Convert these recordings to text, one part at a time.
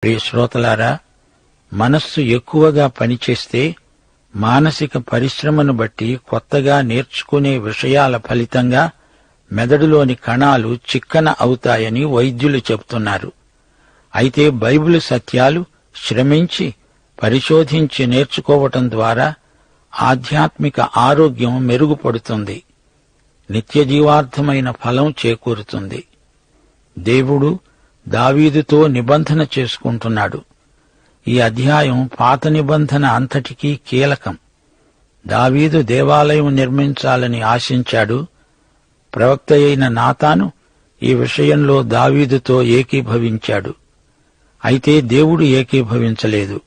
ప్రియ శ్రోతలారా, మనస్సు ఎక్కువగా పనిచేస్తే మానసిక పరిశ్రమను బట్టి కొత్తగా నేర్చుకునే విషయాల ఫలితంగా మెదడులోని కణాలు చిక్కన అవుతాయని వైద్యులు చెబుతున్నారు. అయితే బైబిలు సత్యాలు శ్రమించి పరిశోధించి నేర్చుకోవటం ద్వారా ఆధ్యాత్మిక ఆరోగ్యం మెరుగుపడుతుంది, నిత్యజీవార్థమైన ఫలం చేకూరుతుంది. దేవుడు దావీదుతో నిబంధన చేసుకుంటున్నాడు. ఈ అధ్యాయం పాత నిబంధన అంతటికీ కీలకం. దావీదు దేవాలయం నిర్మించాలని ఆశించాడు. ప్రవక్త అయిన నాతాను ఈ విషయంలో దావీదుతో ఏకీభవించాడు. అయితే దేవుడు ఏకీభవించలేదు.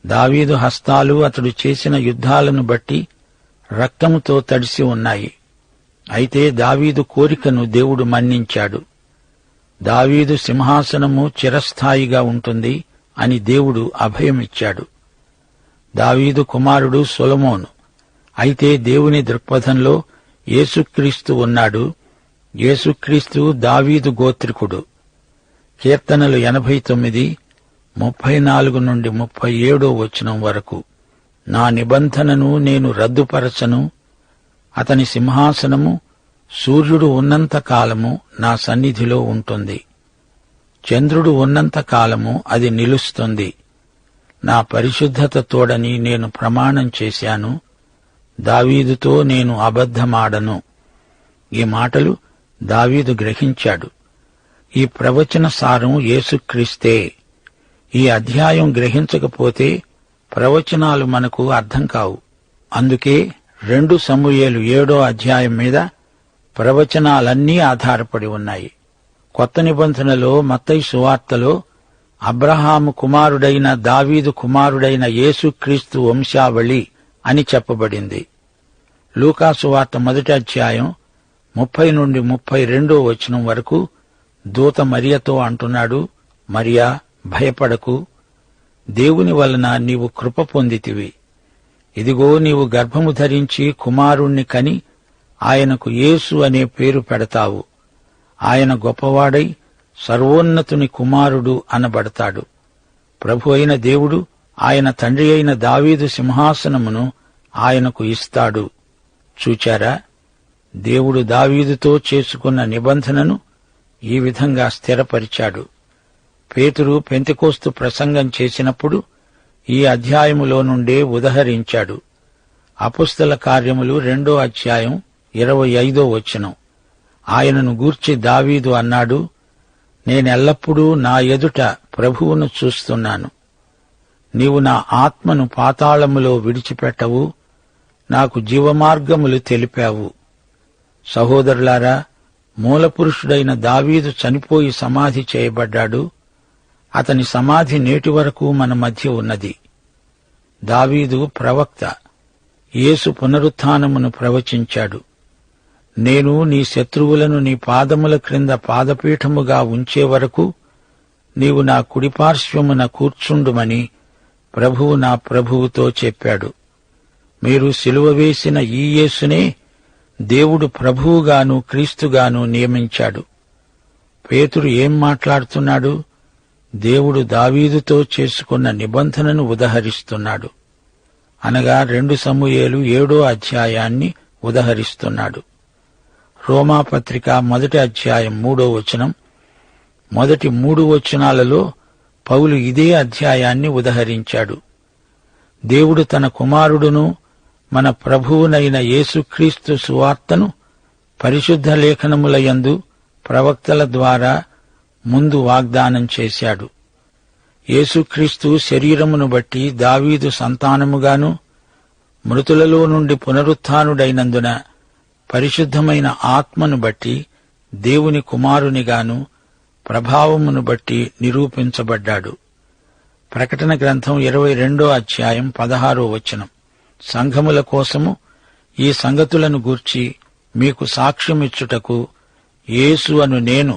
దావీదు హస్తాలు అతడు చేసిన యుద్ధాలను బట్టి రక్తముతో తడిసి ఉన్నాయి. అయితే దావీదు కోరికను దేవుడు మన్నించాడు. దావీదు సింహాసనము చిరస్థాయిగా ఉంటుంది అని దేవుడు అభయమిచ్చాడు. దావీదు కుమారుడు సొలొమోను. అయితే దేవుని దృక్పథంలో యేసుక్రీస్తు ఉన్నాడు. యేసుక్రీస్తు దావీదు గోత్రికుడు. కీర్తనలు 89, 34 నుండి 37 వరకు. నా నిబంధనను నేను రద్దుపరచను. అతని సింహాసనము సూర్యుడు ఉన్నంత కాలము నా సన్నిధిలో ఉంటుంది. చంద్రుడు ఉన్నంత కాలము అది నిలుస్తుంది. నా పరిశుద్ధత తోడని నేను ప్రమాణం చేశాను. దావీదుతో నేను అబద్ధమాడను. ఈ మాటలు దావీదు గ్రహించాడు. ఈ ప్రవచన సారం యేసుక్రీస్తే. ఈ అధ్యాయం గ్రహించకపోతే ప్రవచనాలు మనకు అర్థం కావు. అందుకే 2 సమూయేలు 7వ అధ్యాయం మీద ప్రవచనాలన్నీ ఆధారపడి ఉన్నాయి. కొత్త నిబంధనలో మత్తయి సువార్తలో అబ్రహాము కుమారుడైన దావీదు కుమారుడైన యేసుక్రీస్తు వంశావళి అని చెప్పబడింది. లూకా సువార్త 1వ అధ్యాయం 30 నుండి 32 వరకు దూత మరియతో అంటున్నాడు, మరియా, భయపడకు, దేవుని వలన నీవు కృప పొందితివి. ఇదిగో నీవు గర్భము ధరించి కుమారుణ్ణి కని ఆయనకు యేసు అనే పేరు పెడతావు. ఆయన గొప్పవాడై సర్వోన్నతుని కుమారుడు అనబడతాడు. ప్రభు అయిన దేవుడు ఆయన తండ్రి అయిన దావీదు సింహాసనమును ఆయనకు ఇస్తాడు. చూచారా, దేవుడు దావీదుతో చేసుకున్న నిబంధనను ఈ విధంగా స్థిరపరిచాడు. పేతురు పెంతెకోస్తు ప్రసంగం చేసినప్పుడు ఈ అధ్యాయములో నుండే ఉదహరించాడు. అపుస్తల కార్యములు 2వ అధ్యాయం 25 ఆయనను గూర్చి దావీదు అన్నాడు, నేనెల్లప్పుడూ నా ఎదుట ప్రభువును చూస్తున్నాను. నీవు నా ఆత్మను పాతాళములో విడిచిపెట్టవు, నాకు జీవమార్గములు తెలిపావు. సహోదరులారా, మూలపురుషుడైన దావీదు చనిపోయి సమాధి చేయబడ్డాడు. అతని సమాధి నేటి వరకు మన మధ్య ఉన్నది. దావీదు ప్రవక్త. యేసు పునరుత్థానమును ప్రవచించాడు. నేను నీ శత్రువులను నీ పాదముల క్రింద పాదపీఠముగా ఉంచే వరకు నీవు నా కుడిపార్శ్వమున కూర్చుండుమని ప్రభువు నా ప్రభువుతో చెప్పాడు. మీరు సిలువ వేసిన ఈ యేసునే దేవుడు ప్రభువుగాను క్రీస్తుగాను నియమించాడు. పేతురు ఏం మాట్లాడుతున్నాడు? దేవుడు దావీదుతో చేసుకున్న నిబంధనను ఉదహరిస్తున్నాడు. అనగా 2 సమూయేలు 7వ అధ్యాయాన్ని ఉదహరిస్తున్నాడు. రోమాపత్రిక 1వ అధ్యాయం 3వ వచనం, మొదటి 3 వచనాలలో పౌలు ఇదే అధ్యాయాన్ని ఉదహరించాడు. దేవుడు తన కుమారుడును మన ప్రభువునైన యేసుక్రీస్తు సువార్తను పరిశుద్ధ లేఖనములయందు ప్రవక్తల ద్వారా ముందు వాగ్దానం చేశాడు. యేసుక్రీస్తు శరీరమును బట్టి దావీదు సంతానముగాను, మృతులలో నుండి పునరుత్థానుడైనందున పరిశుద్ధమైన ఆత్మను బట్టి దేవుని కుమారునిగాను ప్రభావమును బట్టి నిరూపించబడ్డాడు. ప్రకటన గ్రంథం 22వ అధ్యాయం 16వ వచనం, సంఘముల కోసము ఈ సంగతులను గూర్చి మీకు సాక్ష్యమిచ్చుటకు యేసు అను నేను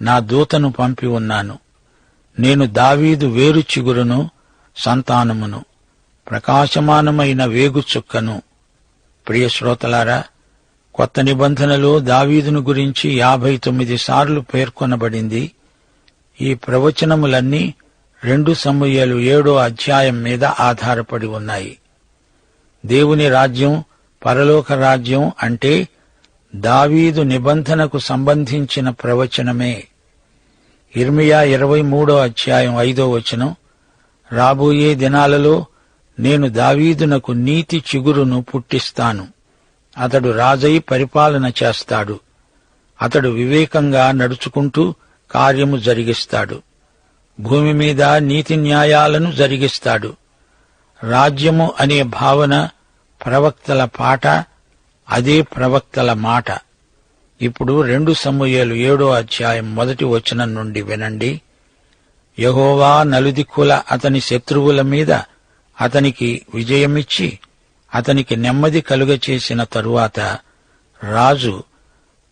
నా దూతను పంపి ఉన్నాను. నేను దావీదు వేరు చిగురును, సంతానమును, ప్రకాశమానమైన వేగుచుక్కను. ప్రియ శ్రోతలారా, కొత్త నిబంధనలో దావీదును గురించి 59 సార్లు పేర్కొనబడింది. ఈ ప్రవచనములన్నీ 2 సమూయేలు 7వ అధ్యాయం మీద ఆధారపడి ఉన్నాయి. దేవుని రాజ్యం, పరలోక రాజ్యం అంటే దావీదు నిబంధనకు సంబంధించిన ప్రవచనమే. యిర్మీయా 23వ అధ్యాయం 5వ వచనం, రాబోయే దినాలలో నేను దావీదునకు నీతి చిగురును పుట్టిస్తాను. అతడు రాజై పరిపాలన చేస్తాడు. అతడు వివేకంగా నడుచుకుంటూ కార్యము జరిగిస్తాడు. భూమి మీద నీతి న్యాయాలను జరిగిస్తాడు. రాజ్యము అనే భావన ప్రవక్తల పాట, అదే ప్రవక్తల మాట. ఇప్పుడు 2 సమూయేలు 7వ అధ్యాయం 1వ వచనం నుండి వినండి. యెహోవా నలుదిక్కుల అతని శత్రువుల మీద అతనికి విజయమిచ్చి అతనికి నెమ్మది కలుగచేసిన తరువాత రాజు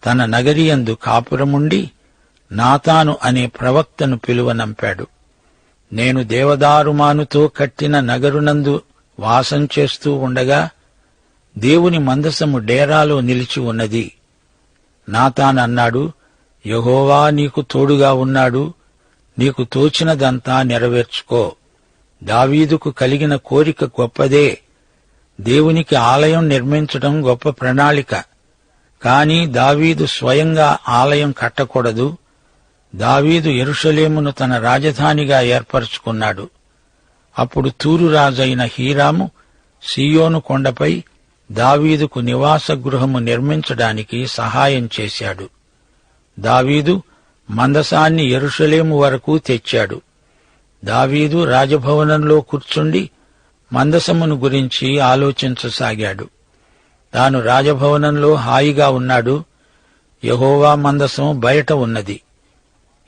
తన నగరియందు కాపురముండి నాతాను అనే ప్రవక్తను పిలువనంపాడు. నేను దేవదారుమానుతో కట్టిన నగరునందు వాసం చేస్తూ ఉండగా దేవుని మందసము డేరాలో నిలిచి ఉన్నది. నాతానన్నాడు, యెహోవా నీకు తోడుగా ఉన్నాడు, నీకు తోచినదంతా నెరవేర్చుకో. దావీదుకు కలిగిన కోరిక గొప్పదే. దేవునికి ఆలయం నిర్మించడం గొప్ప ప్రణాళిక. కాని దావీదు స్వయంగా ఆలయం కట్టకూడదు. దావీదు యెరూషలేమును తన రాజధానిగా ఏర్పరచుకున్నాడు. అప్పుడు తూరు రాజైన హీరాము సీయోను కొండపై దావీదుకు నివాస గృహము నిర్మించడానికి సహాయం చేశాడు. దావీదు మందసాన్ని యెరూషలేము వరకు తెచ్చాడు. దావీదు రాజభవనంలో కూర్చుండి మందసమును గురించి ఆలోచించసాగాడు. తాను రాజభవనంలో హాయిగా ఉన్నాడు. యెహోవా మందసం బయట ఉన్నది.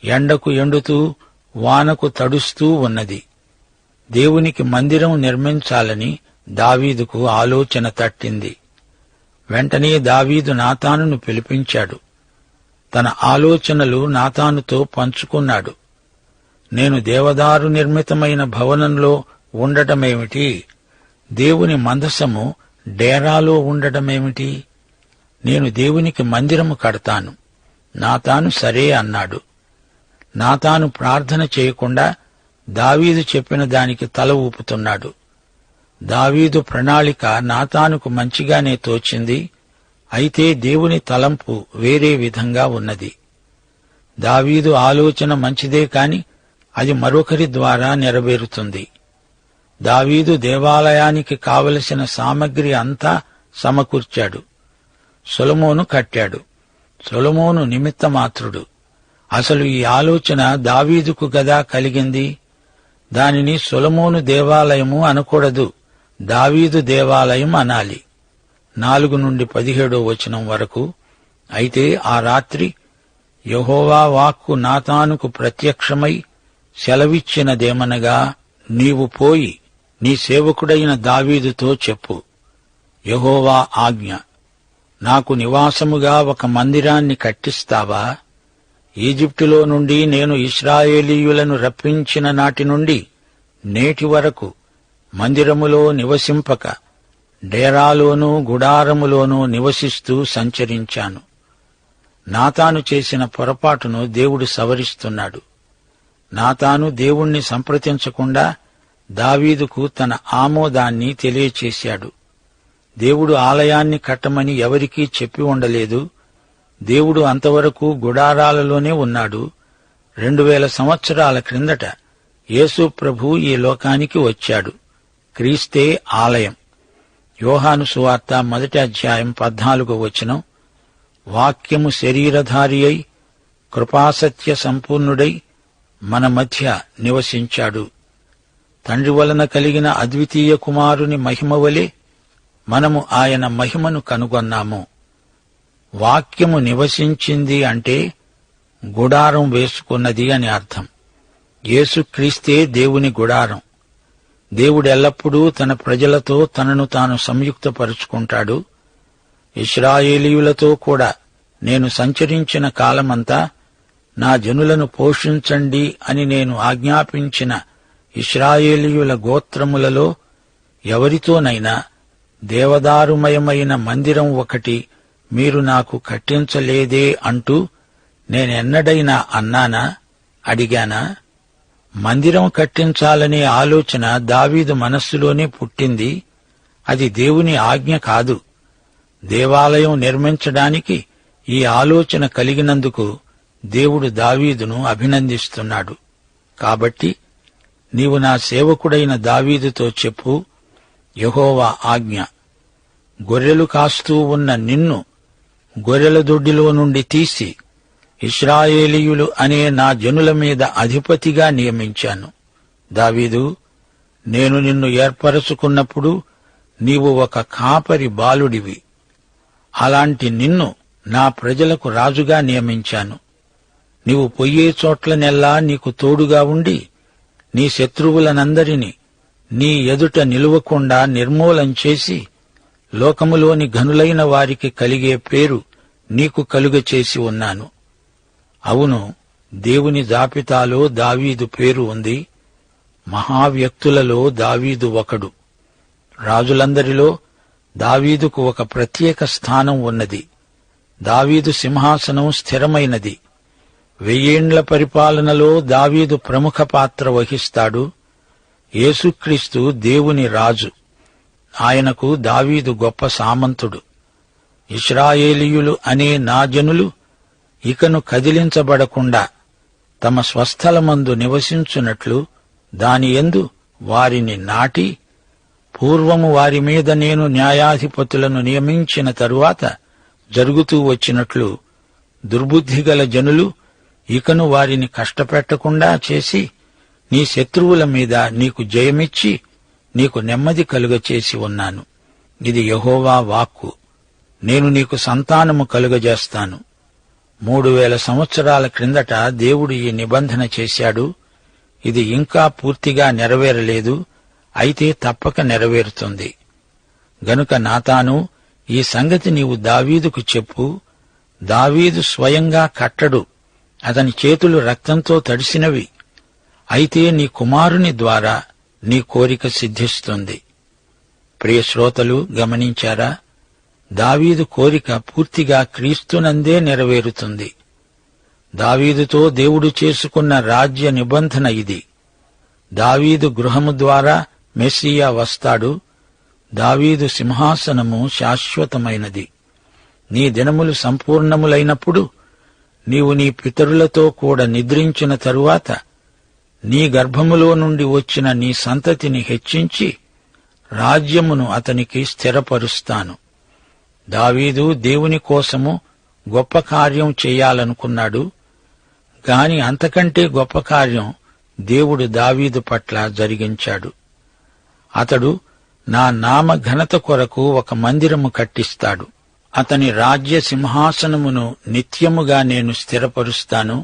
ఎండకు ఎండుతూ వానకు తడుస్తూ ఉన్నది. దేవునికి మందిరం నిర్మించాలని దావీదుకు ఆలోచన తట్టింది. వెంటనే దావీదు నాతానును పిలిపించాడు. తన ఆలోచనలు నాతానుతో పంచుకున్నాడు. నేను దేవదారు నిర్మితమైన భవనంలో ఉండటమేమిటి? దేవుని మందసము డేరాలో ఉండటమేమిటి? నేను దేవునికి మందిరము కడతాను. నాతాను సరే అన్నాడు. నాతాను ప్రార్థన చేయకుండా దావీదు చెప్పిన దానికి తల ఊపుతున్నాడు. దావీదు ప్రణాళిక నాతానుకు మంచిగానే తోచింది. అయితే దేవుని తలంపు వేరే విధంగా ఉన్నది. దావీదు ఆలోచన మంచిదే కాని అది మరొకరి ద్వారా నెరవేరుతుంది. దావీదు దేవాలయానికి కావలసిన సామగ్రి అంతా సమకూర్చాడు. సొలొమోను కట్టాడు. సొలొమోను నిమిత్తమాత్రుడు. అసలు ఈ ఆలోచన దావీదుకు గదా కలిగింది. దానిని సొలొమోను దేవాలయము అనకూడదు, దావీదు దేవాలయం అనాలి. 4 నుండి 17వ వచనం వరకు. అయితే ఆ రాత్రి యెహోవా వాక్కు నాతానుకు ప్రత్యక్షమై సెలవిచ్చినదేమనగా, నీవు పోయి నీ సేవకుడైన దావీదుతో చెప్పు, యెహోవా ఆజ్ఞ, నాకు నివాసముగా ఒక మందిరాన్ని కట్టిస్తావా? ఈజిప్టులో నుండి నేను ఇశ్రాయేలీయులను రప్పించిన నాటి నుండి నేటి వరకు మందిరములో నివసింపక డేరాలోనూ గుడారములోనూ నివసిస్తూ సంచరించాను. నాతాను చేసిన పొరపాటును దేవుడు సవరిస్తున్నాడు. నాతాను దేవుణ్ణి సంప్రదించకుండా దావీదుకు తన ఆమోదాన్ని తెలియచేశాడు. దేవుడు ఆలయాన్ని కట్టమని ఎవరికీ చెప్పి ఉండలేదు. దేవుడు అంతవరకు గుడారాలలోనే ఉన్నాడు. 2000 సంవత్సరాల క్రిందట యేసు ప్రభు ఈ లోకానికి వచ్చాడు. క్రీస్తే ఆలయం. యోహాను సువార్త 1వ అధ్యాయం 14వ వచనం, వాక్యము శరీరధారి అయి కృపాసత్య సంపూర్ణుడై మన మధ్య నివసించాడు. తండ్రి వలన కలిగిన అద్వితీయ కుమారుని మహిమ వలె మనము ఆయన మహిమను కనుగొన్నాము. వాక్యము నివసించింది అంటే గుడారం వేసుకున్నది అని అర్థం. యేసుక్రీస్తే దేవుని గుడారం. దేవుడెల్లప్పుడూ తన ప్రజలతో తనను తాను సంయుక్తపరుచుకుంటాడు. ఇశ్రాయేలీయులతో కూడా నేను సంచరించిన కాలమంతా నా జనులను పోషించండి అని నేను ఆజ్ఞాపించిన ఇశ్రాయేలీయుల గోత్రములలో ఎవరితోనైనా దేవదారుమయమైన మందిరం ఒకటి మీరు నాకు కట్టించలేదే అంటూ నేనెన్నడైనా అన్నానా, అడిగానా? మందిరం కట్టించాలనే ఆలోచన దావీదు మనస్సులోనే పుట్టింది. అది దేవుని ఆజ్ఞ కాదు. దేవాలయం నిర్మించడానికి ఈ ఆలోచన కలిగినందుకు దేవుడు దావీదును అభినందిస్తున్నాడు. కాబట్టి నీవు నా సేవకుడైన దావీదుతో చెప్పు, యెహోవా ఆజ్ఞ, గొర్రెలు కాస్తూ ఉన్న నిన్ను గొర్రెల దొడ్డిలో నుండి తీసి ఇశ్రాయేలీయులు అనే నా జనుల మీద అధిపతిగా నియమించాను. దావీదు, నేను నిన్ను ఏర్పరచుకున్నప్పుడు నీవు ఒక కాపరి బాలుడివి. అలాంటి నిన్ను నా ప్రజలకు రాజుగా నియమించాను. నీవు పొయ్యే చోట్లనెల్లా నీకు తోడుగా ఉండి నీ శత్రువులనందరినీ నీ ఎదుట నిలువకుండా నిర్మూలం చేసి లోకములోని ఘనులైన వారికి కలిగే పేరు నీకు కలుగచేసి ఉన్నాను. అవును, దేవుని జాబితాలో దావీదు పేరు ఉంది. మహావ్యక్తులలో దావీదు ఒకడు. రాజులందరిలో దావీదుకు ఒక ప్రత్యేక స్థానం ఉన్నది. దావీదు సింహాసనం స్థిరమైనది. 1000 ఏండ్ల పరిపాలనలో దావీదు ప్రముఖ పాత్ర వహిస్తాడు. యేసుక్రీస్తు దేవుని రాజు. ఆయనకు దావీదు గొప్ప సామంతుడు. ఇశ్రాయేలీయులు అనే నా జనులు ఇకను కదిలించబడకుండా తమ స్వస్థలమందు నివసించున్నట్లు దానియందు వారిని నాటి, పూర్వము వారి మీద నేను న్యాయాధిపతులను నియమించిన తరువాత జరుగుతూ వచ్చినట్లు దుర్బుద్ధిగల జనులు ఇకను వారిని కష్టపెట్టకుండా చేసి నీ శత్రువుల మీద నీకు జయమిచ్చి నీకు నెమ్మది కలుగచేసి ఉన్నాను. ఇది యెహోవా వాక్కు. నేను నీకు సంతానము కలుగజేస్తాను. 3000 సంవత్సరాల క్రిందట దేవుడు ఈ నిబంధన చేశాడు. ఇది ఇంకా పూర్తిగా నెరవేరలేదు, అయితే తప్పక నెరవేరుతుంది. గనుక నాతాను, ఈ సంగతి నీవు దావీదుకు చెప్పు. దావీదు స్వయంగా కట్టడు, అతని చేతులు రక్తంతో తడిసినవి. అయితే నీ కుమారుని ద్వారా నీ కోరిక సిద్ధిస్తుంది. ప్రియ శ్రోతలు, గమనించారా? దావీదు కోరిక పూర్తిగా క్రీస్తునందే నెరవేరుతుంది. దావీదుతో దేవుడు చేసుకున్న రాజ్య నిబంధన ఇది. దావీదు గృహము ద్వారా మెస్సియా వస్తాడు. దావీదు సింహాసనము శాశ్వతమైనది. నీ దినములు సంపూర్ణములైనప్పుడు నీవు నీ పితరులతో కూడా నిద్రించిన తరువాత నీ గర్భములో నుండి వచ్చిన నీ సంతతిని హెచ్చించి రాజ్యమును అతనికి స్థిరపరుస్తాను. దావీదు దేవుని కోసము గొప్ప కార్యం చేయాలనుకున్నాడు. గాని అంతకంటే గొప్ప కార్యం దేవుడు దావీదు పట్ల జరిగించాడు. అతడు నా నామ ఘనత కొరకు ఒక మందిరము కట్టిస్తాడు. అతని రాజ్య సింహాసనమును నిత్యముగా నేను స్థిరపరుస్తాను.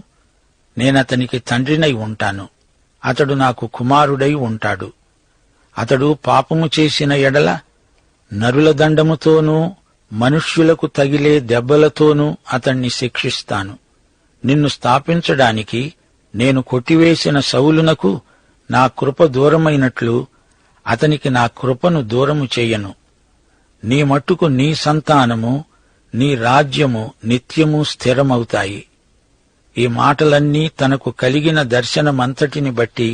నేనతనికి తండ్రినై ఉంటాను. అతడు నాకు కుమారుడై ఉంటాడు. అతడు పాపము చేసిన ఎడల నరుల దండముతోనూ మనుష్యులకు తగిలే దెబ్బలతోనూ అతణ్ణి శిక్షిస్తాను. నిన్ను స్థాపించడానికి నేను కొట్టివేసిన సౌలునకు నా కృప దూరమైనట్లు అతనికి నా కృపను దూరము చెయ్యను. నీ మట్టుకు నీ సంతానము, నీ రాజ్యము నిత్యము స్థిరమవుతాయి. ఈ మాటలన్నీ తనకు కలిగిన దర్శనమంతటిని బట్టి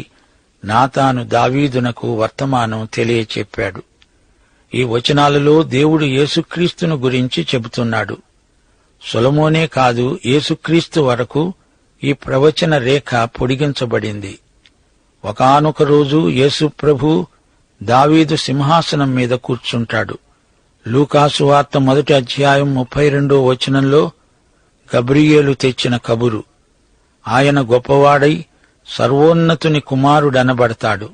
నాతాను దావీదునకు వర్తమానం తెలియచెప్పాడు. ఈ వచనాలలో దేవుడు యేసుక్రీస్తును గురించి చెబుతున్నాడు. సొలొమోనే కాదు, యేసుక్రీస్తు వరకు ఈ ప్రవచన రేఖ పొడిగించబడింది. ఒకానొక రోజు యేసు ప్రభు దావీదు సింహాసనం మీద కూర్చుంటాడు. లూకాసు వార్త 1వ అధ్యాయం 32వ వచనంలో గబ్రియేలు తెచ్చిన కబురు. ఆయన గొప్పవాడై సర్వోన్నతుని కుమారుడనబడతాడు.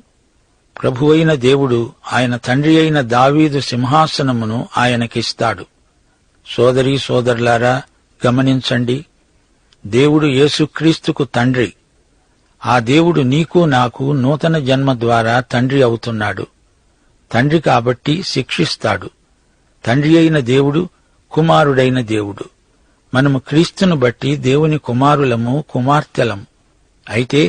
ప్రభువైన దేవుడు ఆయన తండ్రి అయిన దావీదు సింహాసనమును ఆయనకిస్తాడు. సోదరీ సోదరులారా, గమనించండి. దేవుడు యేసుక్రీస్తుకు తండ్రి. ఆ దేవుడు నీకు నాకు నూతన జన్మ ద్వారా తండ్రి అవుతున్నాడు. తండ్రి కాబట్టి శిక్షిస్తాడు. తండ్రి అయిన దేవుడు కుమారుడైన దేవుడు. మనము క్రీస్తును బట్టి దేవుని కుమారులము, కుమార్తెలము. అయితే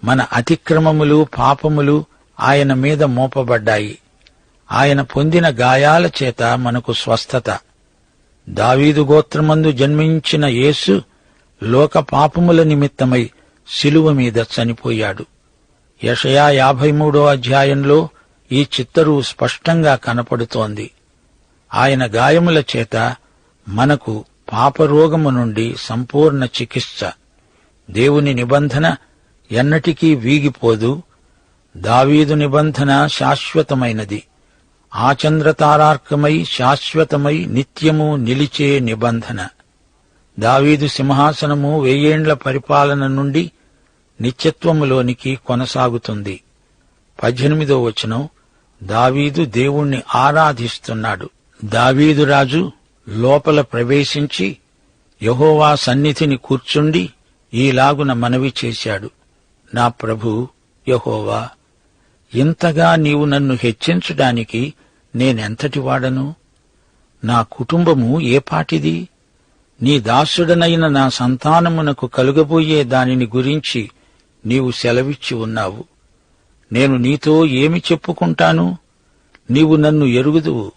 మన అతిక్రమములు, పాపములు ఆయన మీద మోపబడ్డాయి. ఆయన పొందిన గాయాల చేత మనకు స్వస్థత. దావీదు గోత్రమందు జన్మించిన యేసు లోక పాపముల నిమిత్తమై శిలువ మీద చనిపోయాడు. యెషయా 53వ అధ్యాయంలో ఈ చిత్తరు స్పష్టంగా కనపడుతోంది. ఆయన గాయముల చేత మనకు పాపరోగము నుండి సంపూర్ణ చికిత్స. దేవుని నిబంధన ఎన్నటికీ వీగిపోదు. దావీదు నిబంధన శాశ్వతమైనది, ఆచంద్రతారార్కమై శాశ్వతమై నిత్యము నిలిచే నిబంధన. దావీదు సింహాసనము 1000 ఏండ్ల పరిపాలన నుండి నిత్యత్వములోనికి కొనసాగుతుంది. 18వ వచనం, దావీదు దేవుణ్ణి ఆరాధిస్తున్నాడు. దావీదు రాజు లోపల ప్రవేశించి యెహోవా సన్నిధిని కూర్చుండి ఈలాగున మనవి చేశాడు. నా ప్రభూ యెహోవా, ఇంతగా నీవు నన్ను హెచ్చించడానికి నేనెంతటివాడను? నా కుటుంబము ఏపాటిది? నీ దాసుడనైన నా సంతానమునకు కలుగబోయే దానిని గురించి నీవు సెలవిచ్చి ఉన్నావు. నేను నీతో ఏమి చెప్పుకుంటాను? నీవు నన్ను ఎరుగుదువు.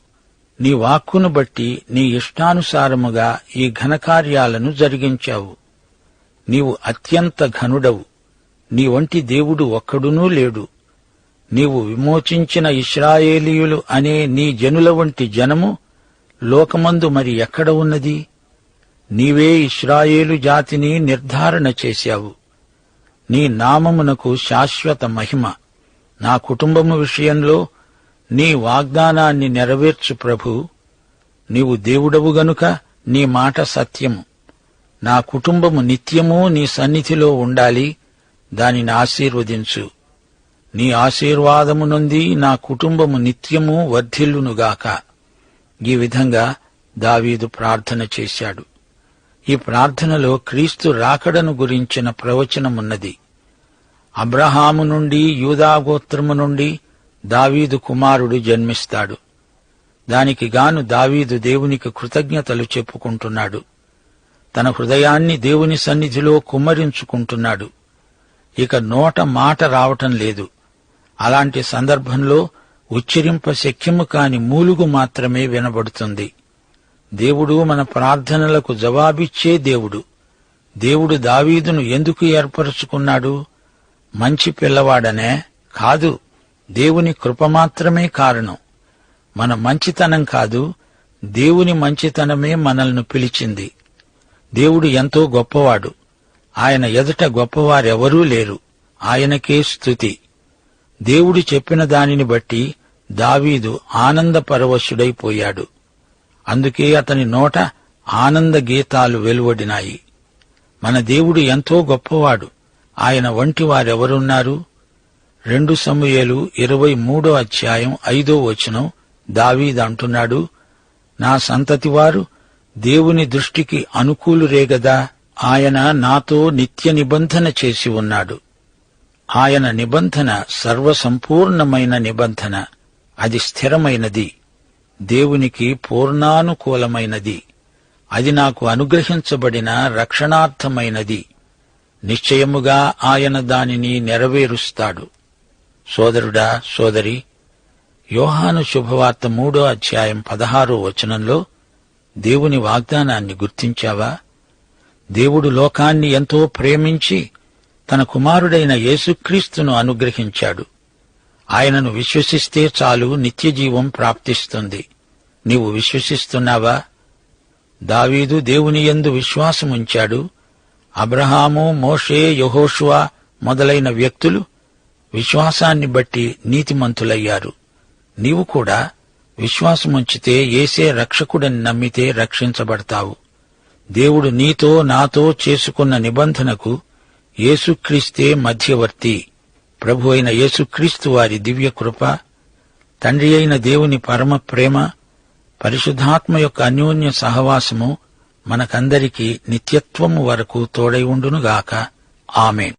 నీ వాక్కును బట్టి నీ ఇష్టానుసారముగా ఈ ఘనకార్యాలను జరిగించావు. నీవు అత్యంత ఘనుడవు. నీ వంటి దేవుడు ఒక్కడునూ లేడు. నీవు విమోచించిన ఇశ్రాయేలీయులు అనే నీ జనుల వంటి జనము లోకమందు మరి ఎక్కడ ఉన్నది? నీవే ఇశ్రాయేలు జాతిని నిర్ధారణ చేశావు. నీ నామమునకు శాశ్వత మహిమ. నా కుటుంబము విషయంలో నీ వాగ్దానాన్ని నెరవేర్చు ప్రభూ. నీవు దేవుడవు గనుక నీ మాట సత్యము. నా కుటుంబము నిత్యము నీ సన్నిధిలో ఉండాలి. దానిని ఆశీర్వదించు. నీ ఆశీర్వాదము నుండి నా కుటుంబము నిత్యము వర్ధిల్లునుగాక. ఈ విధంగా దావీదు ప్రార్థన చేశాడు. ఈ ప్రార్థనలో క్రీస్తు రాకడను గురించిన ప్రవచనమున్నది. అబ్రహాము నుండి యూదాగోత్రము నుండి దావీదు కుమారుడు జన్మిస్తాడు. దానికి గాను దావీదు దేవునికి కృతజ్ఞతలు చెప్పుకుంటున్నాడు. తన హృదయాన్ని దేవుని సన్నిధిలో కుమ్మరించుకుంటున్నాడు. ఇక నోట మాట రావటం లేదు. అలాంటి సందర్భంలో ఉచ్చరింప శక్యము కాని మూలుగు మాత్రమే వినబడుతుంది. దేవుడు మన ప్రార్థనలకు జవాబిచ్చే దేవుడు. దేవుడు దావీదును ఎందుకు ఏర్పరచుకున్నాడు? మంచి పిల్లవాడనే? కాదు, దేవుని కృప మాత్రమే కారణం. మన మంచితనం కాదు, దేవుని మంచితనమే మనల్ని పిలిచింది. దేవుడు ఎంతో గొప్పవాడు. ఆయన ఎదుట గొప్పవారెవరూ లేరు. ఆయనకే స్తుతి. దేవుడు చెప్పిన దానిని బట్టి దావీదు ఆనందపరవశుడైపోయాడు. అందుకే అతని నోట ఆనంద గీతాలు వెలువడినాయి. మన దేవుడు ఎంతో గొప్పవాడు. ఆయన వంటి వారెవరున్నారు? 2 సమూయేలు 23వ అధ్యాయం 5వ వచనం దావీదు అంటున్నాడు, నా సంతతివారు దేవుని దృష్టికి అనుకూలురే గదా. ఆయన నాతో నిత్య నిబంధన చేసి ఉన్నాడు. ఆయన నిబంధన సర్వసంపూర్ణమైన నిబంధన. అది స్థిరమైనది, దేవునికి పూర్ణానుకూలమైనది. అది నాకు అనుగ్రహించబడిన రక్షణార్థమైనది. నిశ్చయముగా ఆయన దానిని నెరవేరుస్తాడు. సోదరుడా, సోదరి, యోహాను శుభవార్త 3వ అధ్యాయం 16వ వచనంలో దేవుని వాగ్దానాన్ని గుర్తించావా? దేవుడు లోకాన్ని ఎంతో ప్రేమించి తన కుమారుడైన యేసుక్రీస్తును అనుగ్రహించాడు. ఆయనను విశ్వసిస్తే చాలు నిత్యజీవం ప్రాప్తిస్తుంది. నీవు విశ్వసిస్తున్నావా? దావీదు దేవుని యందు విశ్వాసముంచాడు. అబ్రహాము, మోషే, యెహోషువ మొదలైన వ్యక్తులు విశ్వాసాన్ని బట్టి నీతిమంతులయ్యారు. నీవు కూడా విశ్వాసముంచితే, యేసే రక్షకుడని నమ్మితే రక్షించబడతావు. దేవుడు నీతో నాతో చేసుకున్న నిబంధనకు యేసుక్రీస్తే మధ్యవర్తి. ప్రభు అయిన యేసుక్రీస్తు వారి దివ్య కృప, తండ్రి అయిన దేవుని పరమ ప్రేమ, పరిశుద్ధాత్మ యొక్క అన్యోన్య సహవాసము మనకందరికీ నిత్యత్వము వరకు తోడై ఉండునుగాక. ఆమేన్.